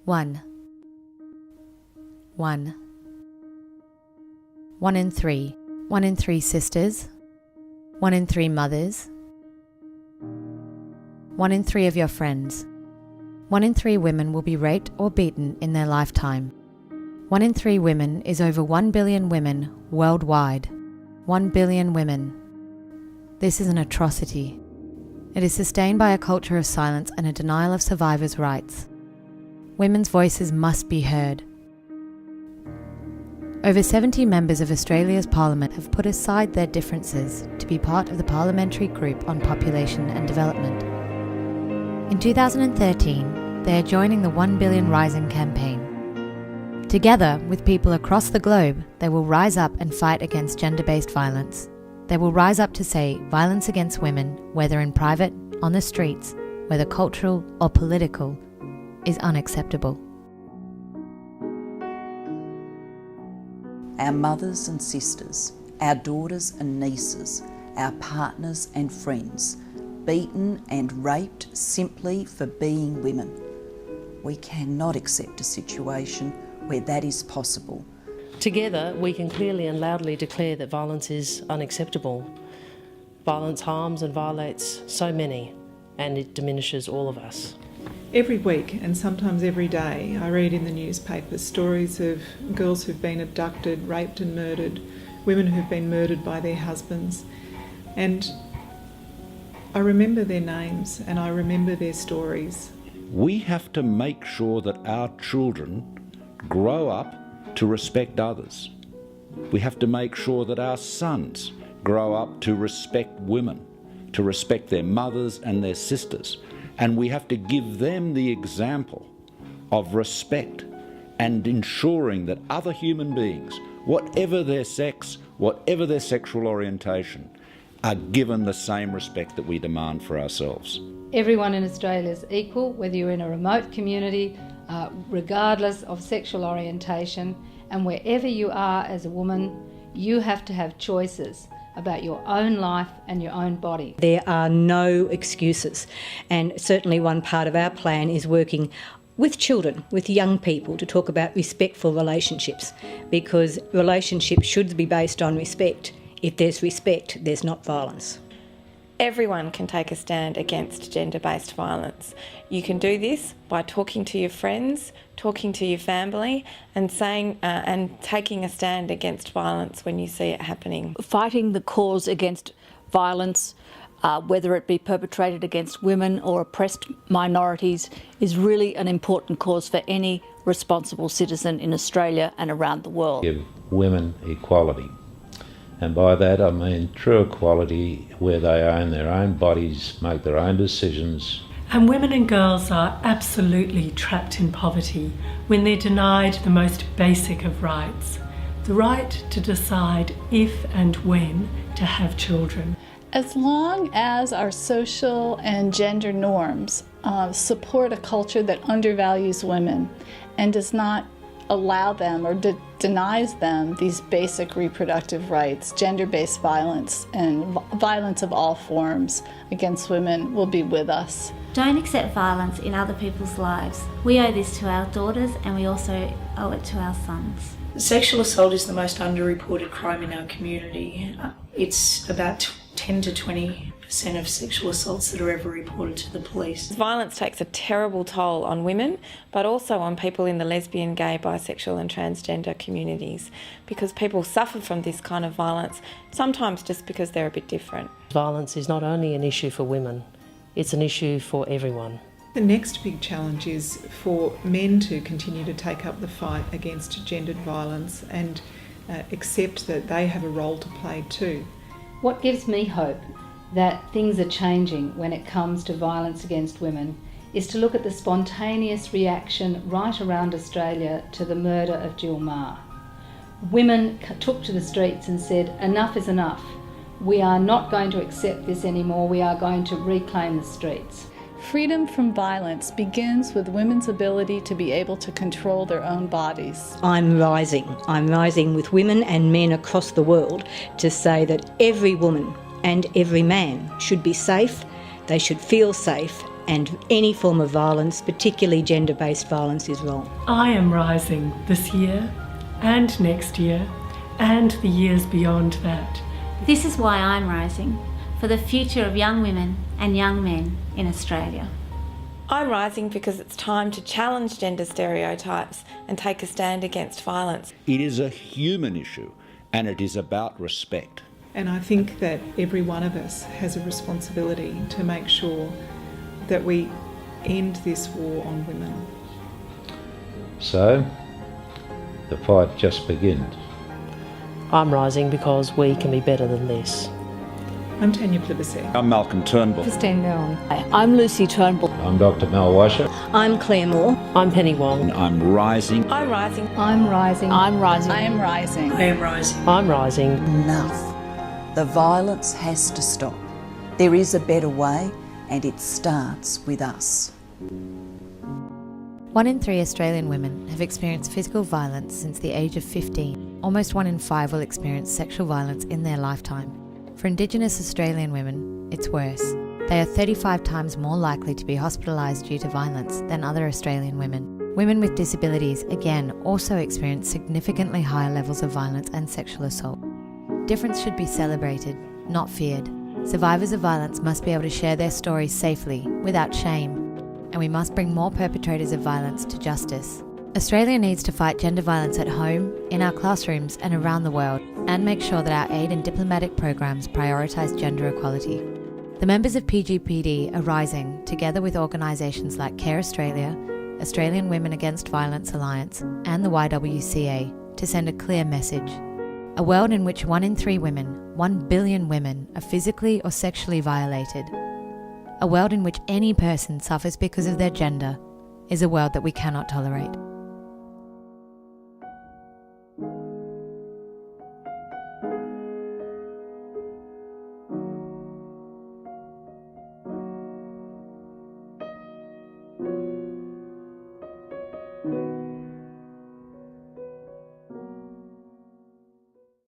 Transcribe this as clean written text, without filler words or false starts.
1. 1. 1 in 3. 1 in 3 sisters. 1 in 3 mothers. 1 in 3 of your friends. 1 in 3 women will be raped or beaten in their lifetime. 1 in 3 women is over 1 billion women worldwide. 1 billion women. This is an atrocity. It is sustained by a culture of silence and a denial of survivors' rights. Women's voices must be heard. Over 70 members of Australia's Parliament have put aside their differences to be part of the Parliamentary Group on Population and Development. In 2013, they are joining the 1 Billion Rising campaign. Together with people across the globe, they will rise up and fight against gender-based violence. They will rise up to say violence against women, whether in private, on the streets, whether cultural or political, is unacceptable. Our mothers and sisters, our daughters and nieces, our partners and friends, beaten and raped simply for being women. We cannot accept a situation where that is possible. Together, we can clearly and loudly declare that violence is unacceptable. Violence harms and violates so many, and it diminishes all of us. Every week, and sometimes every day, I read in the newspapers stories of girls who've been abducted, raped and murdered, women who've been murdered by their husbands. And I remember their names and I remember their stories. We have to make sure that our children grow up to respect others. We have to make sure that our sons grow up to respect women, to respect their mothers and their sisters. And we have to give them the example of respect and ensuring that other human beings, whatever their sex, whatever their sexual orientation, are given the same respect that we demand for ourselves. Everyone in Australia is equal, whether you're in a remote community, regardless of sexual orientation, and wherever you are as a woman, you have to have choices about your own life and your own body. There are no excuses, and certainly one part of our plan is working with children, with young people, to talk about respectful relationships, because relationships should be based on respect. If there's respect, there's not violence. Everyone can take a stand against gender-based violence. You can do this by talking to your friends, talking to your family, and saying and taking a stand against violence when you see it happening. Fighting the cause against violence, whether it be perpetrated against women or oppressed minorities, is really an important cause for any responsible citizen in Australia and around the world. Give women equality. And by that I mean true equality where they own their own bodies, make their own decisions. And women and girls are absolutely trapped in poverty when they're denied the most basic of rights, the right to decide if and when to have children. As long as our social and gender norms support a culture that undervalues women and does not allow them or denies them these basic reproductive rights, gender-based violence and violence of all forms against women will be with us. Don't accept violence in other people's lives. We owe this to our daughters and we also owe it to our sons. Sexual assault is the most underreported crime in our community. It's about 10 to 20% of sexual assaults that are ever reported to the police. Violence takes a terrible toll on women, but also on people in the lesbian, gay, bisexual and transgender communities, because people suffer from this kind of violence, sometimes just because they're a bit different. Violence is not only an issue for women, it's an issue for everyone. The next big challenge is for men to continue to take up the fight against gendered violence and accept that they have a role to play too. What gives me hope that things are changing when it comes to violence against women is to look at the spontaneous reaction right around Australia to the murder of Jill Meagher. Women took to the streets and said, enough is enough. We are not going to accept this anymore. We are going to reclaim the streets. Freedom from violence begins with women's ability to be able to control their own bodies. I'm rising with women and men across the world to say that every woman and every man should be safe, they should feel safe, and any form of violence, particularly gender-based violence, is wrong. I am rising this year and next year and the years beyond that. This is why I'm rising, for the future of young women and young men in Australia. I'm rising because it's time to challenge gender stereotypes and take a stand against violence. It is a human issue, and it is about respect. And I think that every one of us has a responsibility to make sure that we end this war on women. So, the fight just begins. I'm rising because we can be better than this. I'm Tanya Plibersek. I'm Malcolm Turnbull. Christine Milne. I'm Lucy Turnbull. I'm Dr. Mel Washer. I'm Claire Moore. I'm Penny Wong. I'm rising. I'm rising. I'm rising. I'm rising. I am rising. I am rising. I'm rising. Enough. The violence has to stop. There is a better way, and it starts with us. 1 in 3 Australian women have experienced physical violence since the age of 15. Almost 1 in 5 will experience sexual violence in their lifetime. For Indigenous Australian women, it's worse. They are 35 times more likely to be hospitalised due to violence than other Australian women. Women with disabilities, again, also experience significantly higher levels of violence and sexual assault. Difference should be celebrated, not feared. Survivors of violence must be able to share their stories safely, without shame, and we must bring more perpetrators of violence to justice. Australia needs to fight gender violence at home, in our classrooms and around the world, and make sure that our aid and diplomatic programs prioritise gender equality. The members of PGPD are rising, together with organisations like Care Australia, Australian Women Against Violence Alliance and the YWCA, to send a clear message. A world in which 1 in 3 women, 1 billion women, are physically or sexually violated. A world in which any person suffers because of their gender is a world that we cannot tolerate.